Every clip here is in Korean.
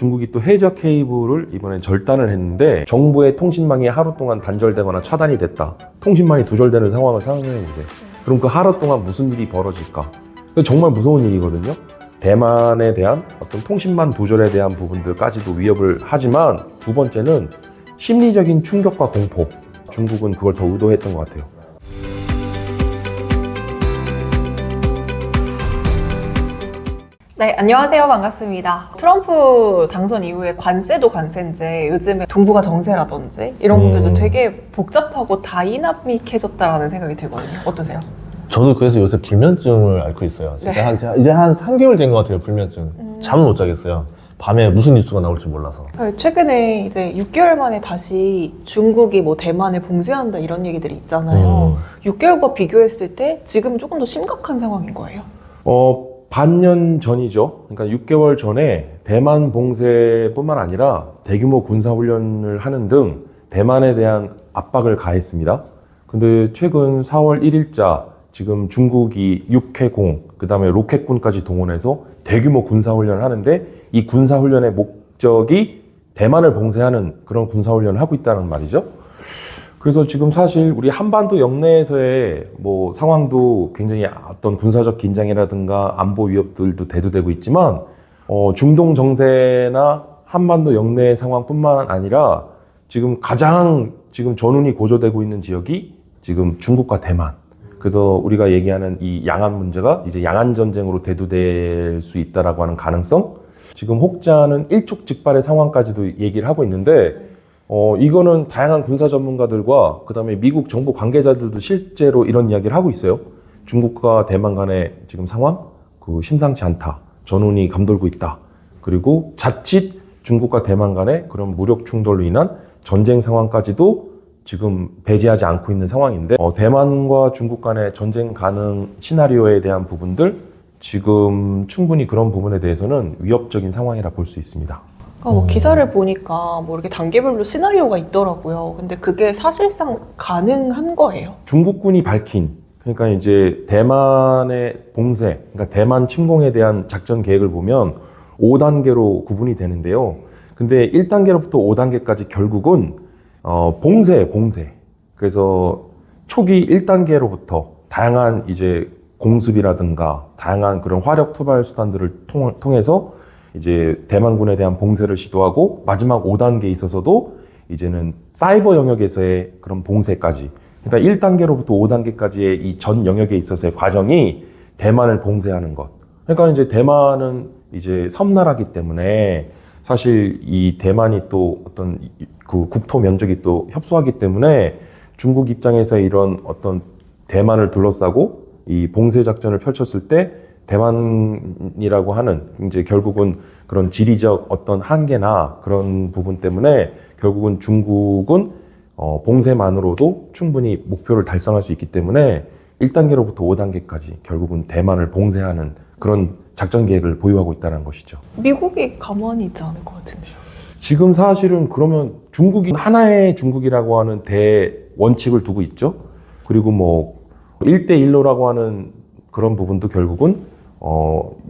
중국이 또 해저 케이블을 이번엔 절단을 했는데 정부의 통신망이 하루 동안 단절되거나 차단이 됐다. 통신망이 두절되는 상황을 상상해보세요. 그럼 그 하루 동안 무슨 일이 벌어질까? 정말 무서운 일이거든요. 대만에 대한 어떤 통신망 두절에 대한 부분들까지도 위협을 하지만 두 번째는 심리적인 충격과 공포. 중국은 그걸 더 의도했던 것 같아요. 네, 안녕하세요. 반갑습니다. 트럼프 당선 이후에 관세도 관세인데 요즘에 동북아 정세라든지 이런 것들도 되게 복잡하고 다이나믹해졌다라는 생각이 들거든요. 어떠세요? 저도 그래서 요새 불면증을 앓고 있어요. 진짜 네. 이제 한 3개월 된 것 같아요, 불면증. 잠을 못 자겠어요. 밤에 무슨 뉴스가 나올지 몰라서. 최근에 이제 6개월 만에 다시 중국이 뭐 대만을 봉쇄한다 이런 얘기들이 있잖아요. 6개월과 비교했을 때 지금 조금 더 심각한 상황인 거예요. 반년 전이죠. 그러니까 6개월 전에 대만 봉쇄뿐만 아니라 대규모 군사훈련을 하는 등 대만에 대한 압박을 가했습니다. 근데 최근 4월 1일자 지금 중국이 육해공, 그 다음에 로켓군까지 동원해서 대규모 군사훈련을 하는데 이 군사훈련의 목적이 대만을 봉쇄하는 그런 군사훈련을 하고 있다는 말이죠. 그래서 지금 사실 우리 한반도 영내에서의 뭐 상황도 굉장히 어떤 군사적 긴장이라든가 안보 위협들도 대두되고 있지만 중동 정세나 한반도 영내 상황뿐만 아니라 지금 가장 지금 전운이 고조되고 있는 지역이 지금 중국과 대만. 그래서 우리가 얘기하는 이 양안 문제가 이제 양안 전쟁으로 대두될 수 있다라고 하는 가능성. 지금 혹자는 일촉즉발의 상황까지도 얘기를 하고 있는데 이거는 다양한 군사 전문가들과 그 다음에 미국 정부 관계자들도 실제로 이런 이야기를 하고 있어요. 중국과 대만 간의 지금 상황, 심상치 않다. 전운이 감돌고 있다. 그리고 자칫 중국과 대만 간의 그런 무력 충돌로 인한 전쟁 상황까지도 지금 배제하지 않고 있는 상황인데 대만과 중국 간의 전쟁 가능 시나리오에 대한 부분들 지금 충분히 그런 부분에 대해서는 위협적인 상황이라 볼 수 있습니다. 그러니까 뭐 기사를 보니까 뭐 이렇게 단계별로 시나리오가 있더라고요. 근데 그게 사실상 가능한 거예요? 중국군이 밝힌, 그러니까 이제 대만의 봉쇄, 그러니까 대만 침공에 대한 작전 계획을 보면 5단계로 구분이 되는데요. 근데 1단계로부터 5단계까지 결국은 봉쇄. 그래서 초기 1단계로부터 다양한 이제 공습이라든가 다양한 그런 화력 투발 수단들을 통해서 이제 대만군에 대한 봉쇄를 시도하고 마지막 5단계에 있어서도 이제는 사이버 영역에서의 그런 봉쇄까지, 그러니까 1단계로부터 5단계까지의 이 전 영역에 있어서의 과정이 대만을 봉쇄하는 것. 그러니까 이제 대만은 이제 섬나라기 때문에 사실 이 대만이 또 어떤 그 국토 면적이 또 협소하기 때문에 중국 입장에서 이런 어떤 대만을 둘러싸고 이 봉쇄 작전을 펼쳤을 때 대만이라고 하는 이제 결국은 그런 지리적 어떤 한계나 그런 부분 때문에 결국은 중국은 봉쇄만으로도 충분히 목표를 달성할 수 있기 때문에 1단계로부터 5단계까지 결국은 대만을 봉쇄하는 그런 작전 계획을 보유하고 있다는 것이죠. 미국이 가만히 있지 않을 것 같은데요. 지금 사실은 그러면 중국이 하나의 중국이라고 하는 대원칙을 두고 있죠. 그리고 뭐 1대1로라고 하는 그런 부분도 결국은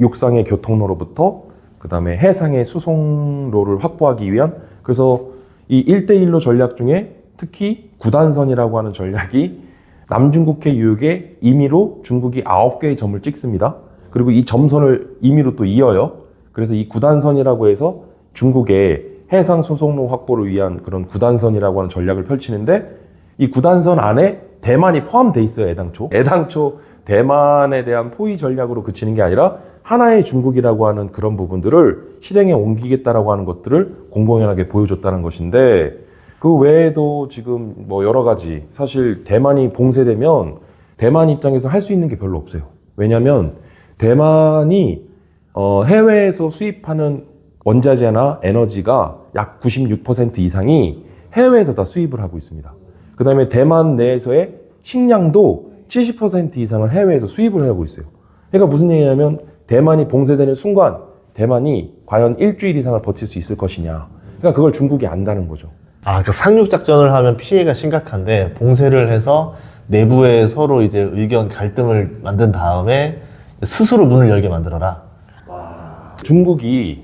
육상의 교통로로부터 그 다음에 해상의 수송로를 확보하기 위한, 그래서 이 1대1로 전략 중에 특히 구단선이라고 하는 전략이 남중국해 유역에 임의로 중국이 9개의 점을 찍습니다. 그리고 이 점선을 임의로 또 이어요. 그래서 이 구단선이라고 해서 중국의 해상 수송로 확보를 위한 그런 구단선이라고 하는 전략을 펼치는데 이 구단선 안에 대만이 포함되어 있어요. 애당초 대만에 대한 포위 전략으로 그치는 게 아니라 하나의 중국이라고 하는 그런 부분들을 실행에 옮기겠다라고 하는 것들을 공공연하게 보여줬다는 것인데, 그 외에도 지금 뭐 여러 가지, 사실 대만이 봉쇄되면 대만 입장에서 할 수 있는 게 별로 없어요. 왜냐하면 대만이 해외에서 수입하는 원자재나 에너지가 약 96% 이상이 해외에서 다 수입을 하고 있습니다. 그 다음에 대만 내에서의 식량도 70% 이상을 해외에서 수입을 하고 있어요. 그러니까 무슨 얘기냐면 대만이 봉쇄되는 순간 대만이 과연 일주일 이상을 버틸 수 있을 것이냐. 그러니까 그걸 중국이 안다는 거죠. 그러니까 상륙작전을 하면 피해가 심각한데 봉쇄를 해서 내부에 서로 이제 의견 갈등을 만든 다음에 스스로 문을 열게 만들어라. 중국이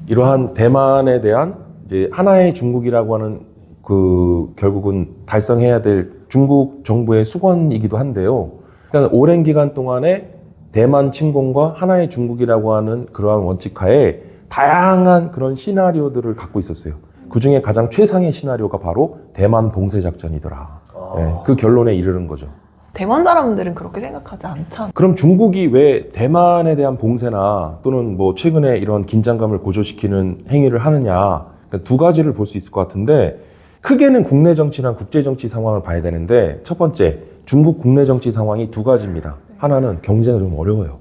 이러한 대만에 대한 이제 하나의 중국이라고 하는 그 결국은 달성해야 될 중국 정부의 수건이기도 한데요. 그러니까 오랜 기간 동안에 대만 침공과 하나의 중국이라고 하는 그러한 원칙하에 다양한 그런 시나리오들을 갖고 있었어요. 그 중에 가장 최상의 시나리오가 바로 대만 봉쇄 작전이더라. 네, 그 결론에 이르는 거죠. 대만 사람들은 그렇게 생각하지 않잖아. 그럼 중국이 왜 대만에 대한 봉쇄나 또는 뭐 최근에 이런 긴장감을 고조시키는 행위를 하느냐. 그러니까 두 가지를 볼 수 있을 것 같은데 크게는 국내 정치랑 국제 정치 상황을 봐야 되는데 첫 번째, 중국 국내 정치 상황이 두 가지입니다. 하나는 경제가 좀 어려워요.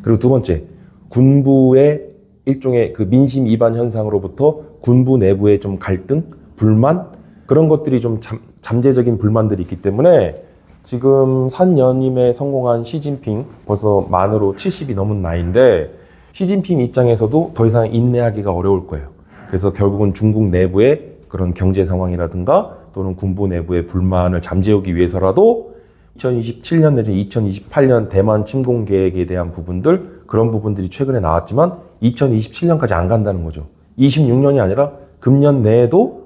그리고 두 번째, 군부의 일종의 그 민심 이반 현상으로부터 군부 내부의 좀 갈등, 불만 그런 것들이 좀 잠재적인 불만들이 있기 때문에 지금 산연임에 성공한 시진핑 벌써 만으로 70이 넘은 나이인데 시진핑 입장에서도 더 이상 인내하기가 어려울 거예요. 그래서 결국은 중국 내부의 그런 경제 상황이라든가 또는 군부 내부의 불만을 잠재우기 위해서라도 2027년 내지 2028년 대만 침공 계획에 대한 부분들 그런 부분들이 최근에 나왔지만 2027년까지 안 간다는 거죠. 26년이 아니라 금년 내에도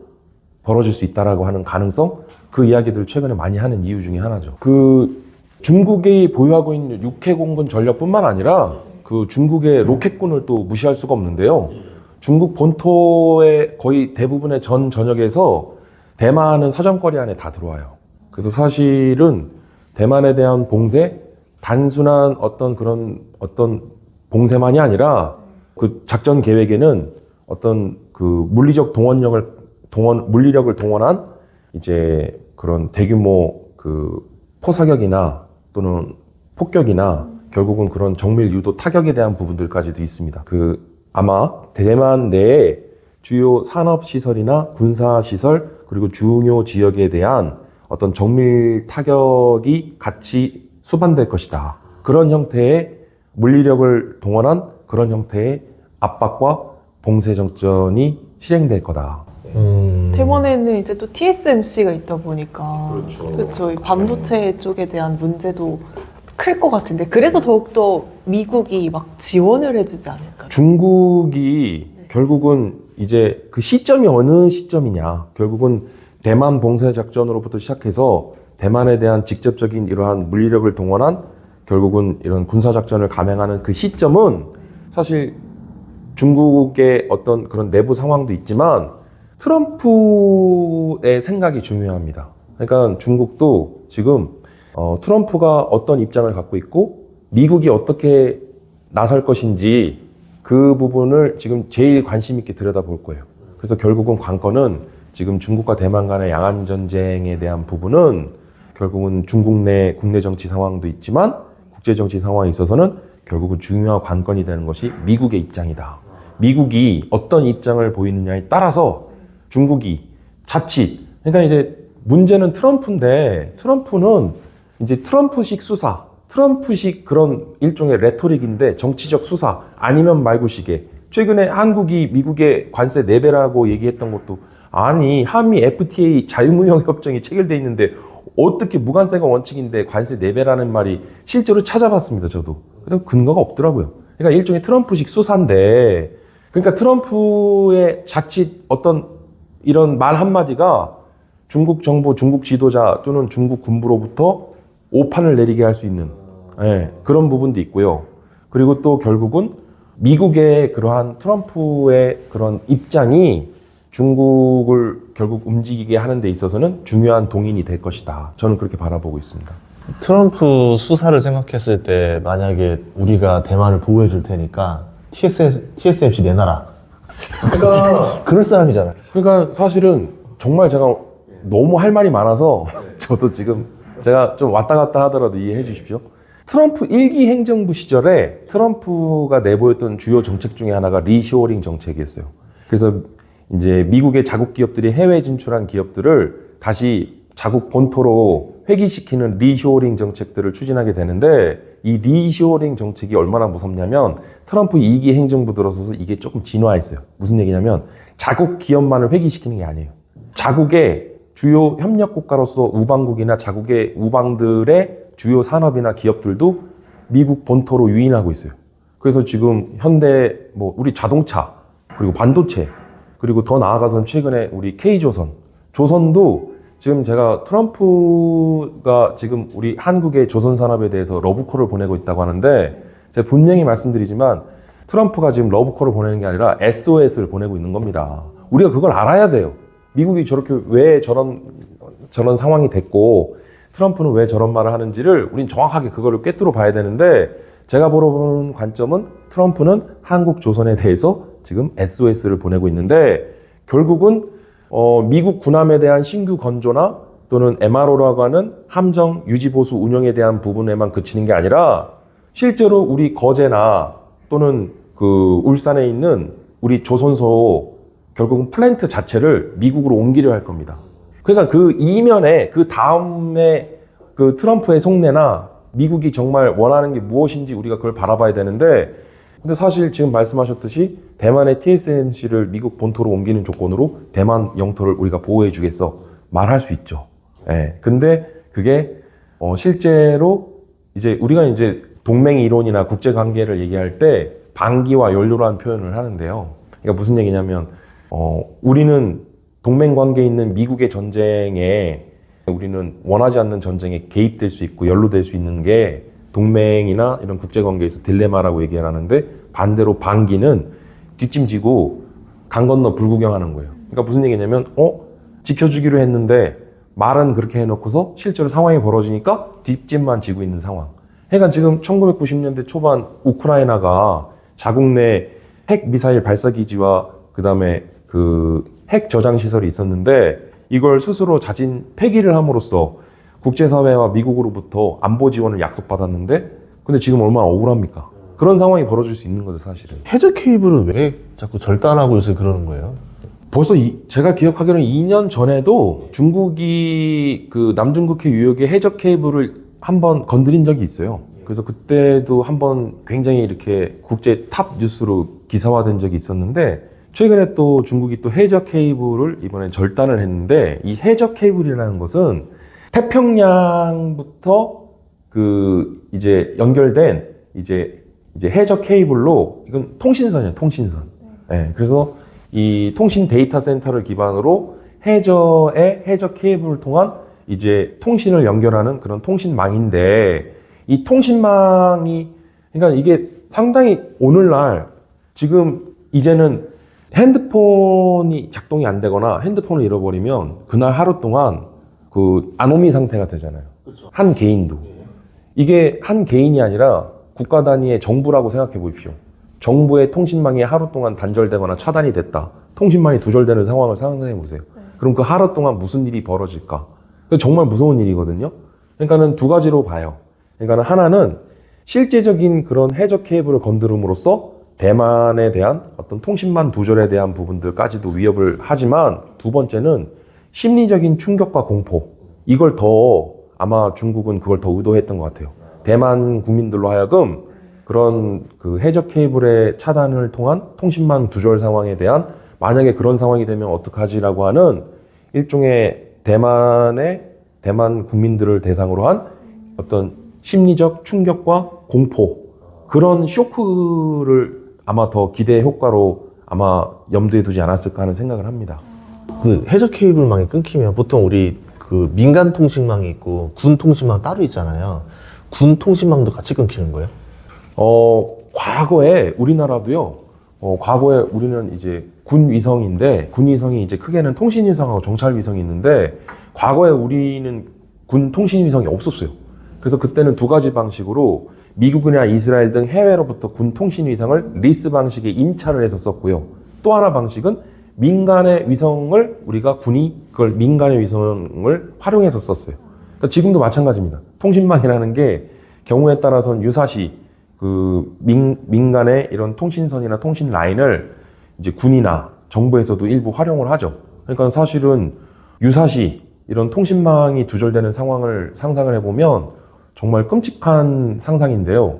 벌어질 수 있다라고 하는 가능성 그 이야기들을 최근에 많이 하는 이유 중에 하나죠. 그 중국이 보유하고 있는 육해공군 전력뿐만 아니라 그 중국의 로켓군을 또 무시할 수가 없는데요. 중국 본토의 거의 대부분의 전 전역에서 대만은 사정거리 안에 다 들어와요. 그래서 사실은 대만에 대한 봉쇄, 단순한 어떤 봉쇄만이 아니라 그 작전 계획에는 어떤 그 물리력을 동원한 이제 그런 대규모 그 포사격이나 또는 폭격이나 결국은 그런 정밀 유도 타격에 대한 부분들까지도 있습니다. 그 아마 대만 내에 주요 산업시설이나 군사시설 그리고 중요 지역에 대한 어떤 정밀 타격이 같이 수반될 것이다. 그런 형태의 물리력을 동원한 그런 형태의 압박과 봉쇄 정전이 실행될 거다. 대만에는 이제 또 TSMC가 있다 보니까 그렇죠. 이 반도체 쪽에 대한 문제도 클 것 같은데 그래서 더욱더 미국이 막 지원을 해주지 않을까? 중국이 결국은 이제 그 시점이 어느 시점이냐. 결국은 대만 봉쇄 작전으로부터 시작해서 대만에 대한 직접적인 이러한 물리력을 동원한 결국은 이런 군사작전을 감행하는 그 시점은 사실 중국의 어떤 그런 내부 상황도 있지만 트럼프의 생각이 중요합니다. 그러니까 중국도 지금 트럼프가 어떤 입장을 갖고 있고 미국이 어떻게 나설 것인지 그 부분을 지금 제일 관심 있게 들여다볼 거예요. 그래서 결국은 관건은 지금 중국과 대만 간의 양안 전쟁에 대한 부분은 결국은 중국 내 국내 정치 상황도 있지만 국제 정치 상황에 있어서는 결국은 중요한 관건이 되는 것이 미국의 입장이다. 미국이 어떤 입장을 보이느냐에 따라서 중국이 자칫 그러니까 이제 문제는 트럼프인데 트럼프는 이제 트럼프식 수사, 트럼프식 그런 일종의 레토릭인데 정치적 수사 아니면 말고식의 최근에 한국이 미국의 관세 4배라고 얘기했던 것도 아니 한미 FTA 자유무역협정이 체결돼 있는데 어떻게 무관세가 원칙인데 관세 4배라는 말이 실제로 찾아봤습니다. 저도. 그래서 근거가 없더라고요. 그러니까 일종의 트럼프식 수사인데 그러니까 트럼프의 자칫 어떤 이런 말 한마디가 중국 정부, 중국 지도자 또는 중국 군부로부터 오판을 내리게 할 수 있는 그런 부분도 있고요. 그리고 또 결국은 미국의 그러한 트럼프의 그런 입장이 중국을 결국 움직이게 하는 데 있어서는 중요한 동인이 될 것이다. 저는 그렇게 바라보고 있습니다. 트럼프 수사를 생각했을 때 만약에 우리가 대만을 보호해 줄 테니까 TSMC 내놔라. 그러니까 그럴 사람이잖아요. 그러니까 사실은 정말 제가 너무 할 말이 많아서 저도 지금 제가 좀 왔다 갔다 하더라도 이해해 주십시오. 트럼프 1기 행정부 시절에 트럼프가 내보였던 주요 정책 중에 하나가 리쇼어링 정책이었어요. 그래서 이제 미국의 자국 기업들이 해외 진출한 기업들을 다시 자국 본토로 회귀시키는 리쇼어링 정책들을 추진하게 되는데 이 리쇼어링 정책이 얼마나 무섭냐면 트럼프 2기 행정부 들어서서 이게 조금 진화했어요. 무슨 얘기냐면 자국 기업만을 회귀시키는 게 아니에요. 자국의 주요 협력국가로서 우방국이나 자국의 우방들의 주요 산업이나 기업들도 미국 본토로 유인하고 있어요. 그래서 지금 현대 우리 자동차 그리고 반도체, 그리고 더 나아가서는 최근에 우리 K조선, 조선도 지금 제가 트럼프가 지금 우리 한국의 조선 산업에 대해서 러브콜을 보내고 있다고 하는데 제가 분명히 말씀드리지만 트럼프가 지금 러브콜을 보내는 게 아니라 SOS를 보내고 있는 겁니다. 우리가 그걸 알아야 돼요. 미국이 저렇게 왜 저런 상황이 됐고 트럼프는 왜 저런 말을 하는지를 우린 정확하게 그거를 꿰뚫어 봐야 되는데 제가 보는 관점은 트럼프는 한국 조선에 대해서 지금 SOS를 보내고 있는데 결국은 미국 군함에 대한 신규 건조나 또는 MRO라고 하는 함정 유지보수 운영에 대한 부분에만 그치는 게 아니라 실제로 우리 거제나 또는 그 울산에 있는 우리 조선소 결국은 플랜트 자체를 미국으로 옮기려 할 겁니다. 그러니까 그 이면에 그 다음에 그 트럼프의 속내나 미국이 정말 원하는 게 무엇인지 우리가 그걸 바라봐야 되는데 근데 사실 지금 말씀하셨듯이 대만의 TSMC를 미국 본토로 옮기는 조건으로 대만 영토를 우리가 보호해 주겠어 말할 수 있죠. 예. 근데 그게 실제로 이제 우리가 이제 동맹 이론이나 국제 관계를 얘기할 때 방기와 연료라는 표현을 하는데요. 그러니까 무슨 얘기냐면 우리는 동맹 관계에 있는 미국의 전쟁에 우리는 원하지 않는 전쟁에 개입될 수 있고 연루될 수 있는 게 동맹이나 이런 국제관계에서 딜레마라고 얘기를 하는데 반대로 반기는 뒷짐지고 강 건너 불구경하는 거예요. 그러니까 무슨 얘기냐면 지켜주기로 했는데 말은 그렇게 해놓고서 실제로 상황이 벌어지니까 뒷짐만 지고 있는 상황. 그러니까 지금 1990년대 초반 우크라이나가 자국 내 핵 미사일 발사 기지와 그다음에 그 핵 저장 시설이 있었는데 이걸 스스로 자진 폐기를 함으로써 국제사회와 미국으로부터 안보 지원을 약속받았는데 근데 지금 얼마나 억울합니까? 그런 상황이 벌어질 수 있는 거죠, 사실은. 해저 케이블은 왜 자꾸 절단하고 요새 그러는 거예요? 벌써 제가 기억하기로는 2년 전에도 중국이 그 남중국해 유역의 해저 케이블을 한번 건드린 적이 있어요. 그래서 그때도 한번 굉장히 이렇게 국제 탑 뉴스로 기사화된 적이 있었는데 최근에 또 중국이 또 해저 케이블을 이번에 절단을 했는데 이 해저 케이블이라는 것은 태평양부터 그 이제 연결된 이제 해저 케이블로 이건 통신선이에요, 통신선. 네, 그래서 이 통신 데이터 센터를 기반으로 해저 케이블을 통한 이제 통신을 연결하는 그런 통신망인데 이 통신망이 그러니까 이게 상당히 오늘날 지금 이제는 핸드폰이 작동이 안 되거나 핸드폰을 잃어버리면 그날 하루 동안 그 아노미 상태가 되잖아요. 그렇죠. 한 개인도. 이게 한 개인이 아니라 국가 단위의 정부라고 생각해 보십시오. 정부의 통신망이 하루 동안 단절되거나 차단이 됐다. 통신망이 두절되는 상황을 상상해 보세요. 그럼 그 하루 동안 무슨 일이 벌어질까? 정말 무서운 일이거든요. 그러니까는 두 가지로 봐요. 그러니까는 하나는 실제적인 그런 해저 케이블을 건드림으로써 대만에 대한 어떤 통신망 두절에 대한 부분들까지도 위협을 하지만 두 번째는 심리적인 충격과 공포. 이걸 더 아마 중국은 그걸 더 의도했던 것 같아요. 대만 국민들로 하여금 그런 그 해저 케이블의 차단을 통한 통신망 두절 상황에 대한 만약에 그런 상황이 되면 어떡하지라고 하는 일종의 대만 국민들을 대상으로 한 어떤 심리적 충격과 공포 그런 쇼크를 아마 더 기대 효과로 아마 염두에 두지 않았을까 하는 생각을 합니다. 그 해저 케이블망이 끊기면 보통 우리 그 민간 통신망이 있고 군 통신망 따로 있잖아요. 군 통신망도 같이 끊기는 거예요? 과거에 우리나라도요. 과거에 우리는 이제 군 위성인데 군 위성이 이제 크게는 통신 위성하고 정찰 위성이 있는데 과거에 우리는 군 통신 위성이 없었어요. 그래서 그때는 두 가지 방식으로 미국이나 이스라엘 등 해외로부터 군 통신 위성을 리스 방식에 임차를 해서 썼고요. 또 하나 방식은 민간의 위성을 우리가 군이 그걸 민간의 위성을 활용해서 썼어요. 그러니까 지금도 마찬가지입니다. 통신망이라는 게 경우에 따라서는 유사시 그 민간의 이런 통신선이나 통신 라인을 이제 군이나 정부에서도 일부 활용을 하죠. 그러니까 사실은 유사시 이런 통신망이 두절되는 상황을 상상을 해보면 정말 끔찍한 상상인데요.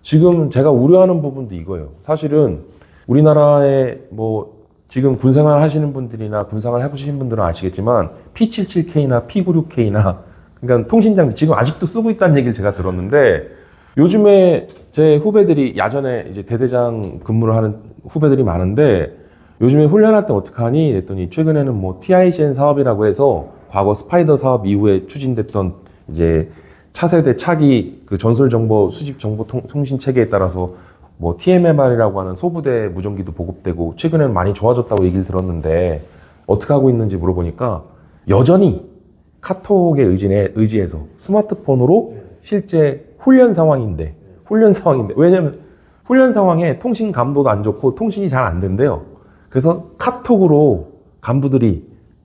지금 제가 우려하는 부분도 이거예요. 사실은 우리나라에 뭐 지금 군생활 하시는 분들이나 군생활 해보신 분들은 아시겠지만 P77K나 P96K나 그러니까 통신장비 지금 아직도 쓰고 있다는 얘기를 제가 들었는데 요즘에 제 후배들이 야전에 이제 대대장 근무를 하는 후배들이 많은데 요즘에 훈련할 때 어떡하니? 했더니 최근에는 뭐 TICN 사업이라고 해서 과거 스파이더 사업 이후에 추진됐던 이제 차세대 차기 그 전술 정보 수집 정보 통신 체계에 따라서 뭐 TMMR이라고 하는 소부대 무전기도 보급되고 최근에는 많이 좋아졌다고 얘기를 들었는데 어떻게 하고 있는지 물어보니까 여전히 카톡에 의지해서 스마트폰으로 실제 훈련 상황인데 왜냐면 훈련 상황에 통신 감도도 안 좋고 통신이 잘 안 된대요. 그래서 카톡으로 간부들이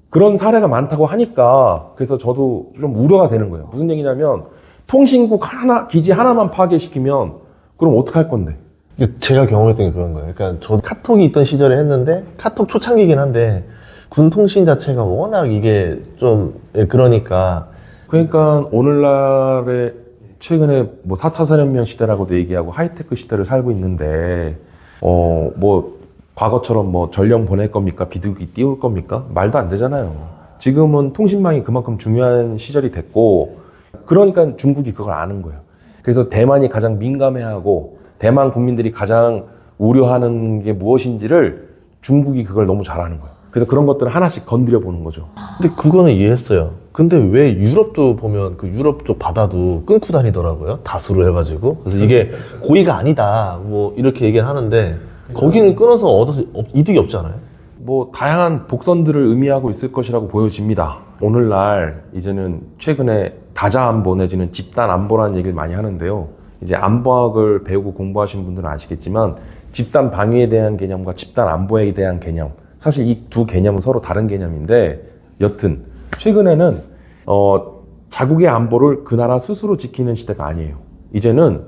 그런 사례가 많다고 하니까 그래서 저도 좀 우려가 되는 거예요. 무슨 얘기냐면 통신국 하나, 기지 하나만 파괴시키면 그럼 어떡할 건데? 제가 경험했던 게 그런 거예요. 그러니까 저도 카톡이 있던 시절에 했는데 카톡 초창기긴 한데 군 통신 자체가 워낙 이게 좀 그러니까 오늘날에 최근에 뭐 4차 산업혁명 시대라고도 얘기하고 하이테크 시대를 살고 있는데 뭐 과거처럼 뭐 전령 보낼 겁니까? 비둘기 띄울 겁니까? 말도 안 되잖아요. 지금은 통신망이 그만큼 중요한 시절이 됐고 그러니까 중국이 그걸 아는 거예요. 그래서 대만이 가장 민감해하고 대만 국민들이 가장 우려하는 게 무엇인지를 중국이 그걸 너무 잘하는 거예요. 그래서 그런 것들을 하나씩 건드려 보는 거죠. 근데 그거는 이해했어요. 근데 왜 유럽도 보면 그 유럽 쪽 바다도 끊고 다니더라고요. 다수로 해가지고. 그래서 이게 고의가 아니다. 뭐 이렇게 얘기는 하는데 거기는 끊어서 얻어서 이득이 없지 않아요? 뭐 다양한 복선들을 의미하고 있을 것이라고 보여집니다. 오늘날 이제는 최근에 다자 안보 내지는 집단 안보라는 얘기를 많이 하는데요. 이제 안보학을 배우고 공부하신 분들은 아시겠지만 집단 방위에 대한 개념과 집단 안보에 대한 개념, 사실 이 두 개념은 서로 다른 개념인데 여튼 최근에는 자국의 안보를 그 나라 스스로 지키는 시대가 아니에요. 이제는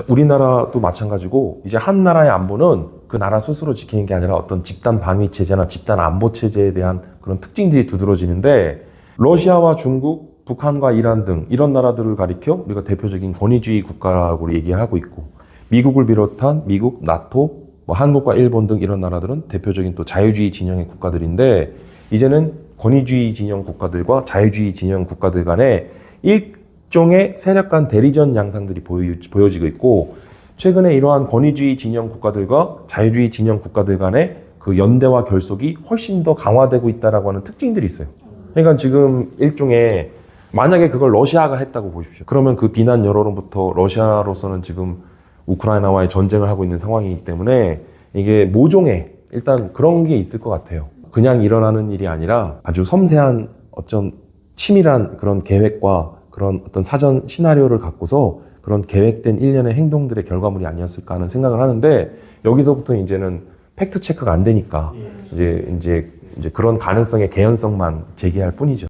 우리나라도 마찬가지고 이제 한 나라의 안보는 그 나라 스스로 지키는 게 아니라 어떤 집단 방위 체제나 집단 안보 체제에 대한 그런 특징들이 두드러지는데 러시아와 중국, 북한과 이란 등 이런 나라들을 가리켜 우리가 대표적인 권위주의 국가라고 얘기하고 있고 미국을 비롯한 미국, 나토, 뭐 한국과 일본 등 이런 나라들은 대표적인 또 자유주의 진영의 국가들인데 이제는 권위주의 진영 국가들과 자유주의 진영 국가들 간에 일종의 세력 간 대리전 양상들이 보여지고 있고 최근에 이러한 권위주의 진영 국가들과 자유주의 진영 국가들 간의 그 연대와 결속이 훨씬 더 강화되고 있다라고 하는 특징들이 있어요. 그러니까 지금 일종의 만약에 그걸 러시아가 했다고 보십시오. 그러면 그 비난 여론부터 러시아로서는 지금 우크라이나와의 전쟁을 하고 있는 상황이기 때문에 이게 모종의 일단 그런 게 있을 것 같아요. 그냥 일어나는 일이 아니라 아주 섬세한 어떤 치밀한 그런 계획과 그런 어떤 사전 시나리오를 갖고서 그런 계획된 일련의 행동들의 결과물이 아니었을까 하는 생각을 하는데 여기서부터 이제는 팩트 체크가 안 되니까 이제 그런 가능성의 개연성만 제기할 뿐이죠.